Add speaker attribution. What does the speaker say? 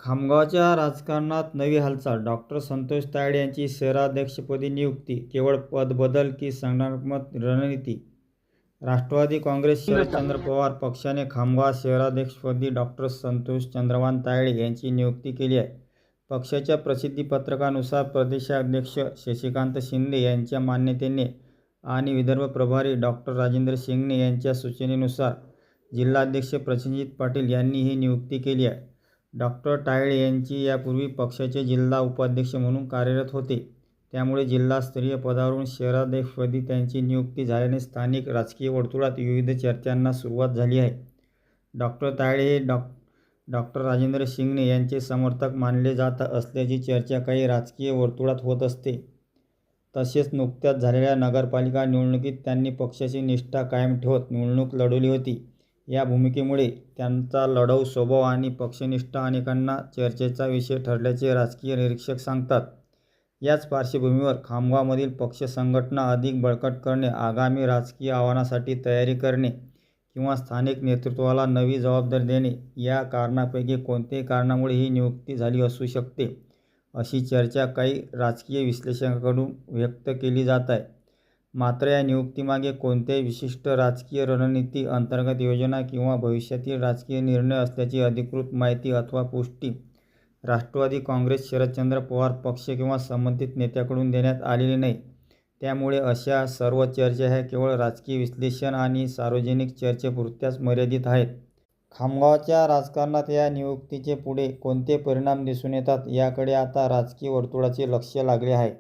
Speaker 1: खामगावच्या राजकारणात नवी हालचाल. डॉक्टर संतोष तायडे यांची शहराध्यक्षपदी नियुक्ती. केवळ पदबदल की संघटनात्मक रणनीती? राष्ट्रवादी काँग्रेस शरदचंद्र पवार पक्षाने खामगाव शहराध्यक्षपदी डॉक्टर संतोष चंद्रकांत तायडे यांची नियुक्ती केली आहे. पक्षाच्या प्रसिद्धीपत्रकानुसार प्रदेशाध्यक्ष शशिकांत शिंदे यांच्या मान्यतेने आणि विदर्भ प्रभारी डॉक्टर राजेंद्र शिंगणे यांच्या सूचनेनुसार जिल्हाध्यक्ष प्रसेनजित पाटील यांनी ही नियुक्ती केली आहे. डॉक्टर तायडे यांची यापूर्वी पक्षाचे जिल्हा उपाध्यक्ष म्हणून कार्यरत होते. त्यामुळे जिल्हास्तरीय पदावरून शहराध्यक्षपदी त्यांची नियुक्ती झाल्याने स्थानिक राजकीय वर्तुळात विविध चर्चांना सुरुवात झाली आहे. डॉक्टर तायडे हे डॉक्टर राजेंद्र शिंगणे यांचे समर्थक मानले जात असल्याची चर्चा काही राजकीय वर्तुळात होत असते. तसेच नुकत्याच झालेल्या नगरपालिका निवडणुकीत त्यांनी पक्षाची निष्ठा कायम ठेवत निवडणूक लढवली होती. या भूमिकेमुळे त्यांचा लढाऊ स्वभाव आणि पक्षनिष्ठा अनेकांना चर्चेचा विषय ठरल्याचे राजकीय निरीक्षक सांगतात. याच पार्श्वभूमीवर खामगावमधील पक्ष संघटना अधिक बळकट करणे, आगामी राजकीय आव्हानासाठी तयारी करणे किंवा स्थानिक नेतृत्वाला नवी जबाबदारी देणे या कारणांपैकी कोणत्याही कारणामुळे ही नियुक्ती झाली असू शकते, अशी चर्चा काही राजकीय विश्लेषकांकडून व्यक्त केली जात आहे. मात्र या नियुक्तीमागे कोणत्याही विशिष्ट राजकीय रणनीती, अंतर्गत योजना किंवा भविष्यातील राजकीय निर्णय असल्याची अधिकृत माहिती अथवा पुष्टी राष्ट्रवादी काँग्रेस शरदचंद्र पवार पक्ष किंवा संबंधित नेत्याकडून देण्यात आलेली नाही. त्यामुळे अशा सर्व चर्चा ह्या केवळ राजकीय विश्लेषण आणि सार्वजनिक चर्चेपुरत्याच मर्यादित आहेत. खामगावच्या राजकारणात या नियुक्तीचे पुढे कोणते परिणाम दिसून येतात याकडे आता राजकीय वर्तुळाचे लक्ष लागले आहे.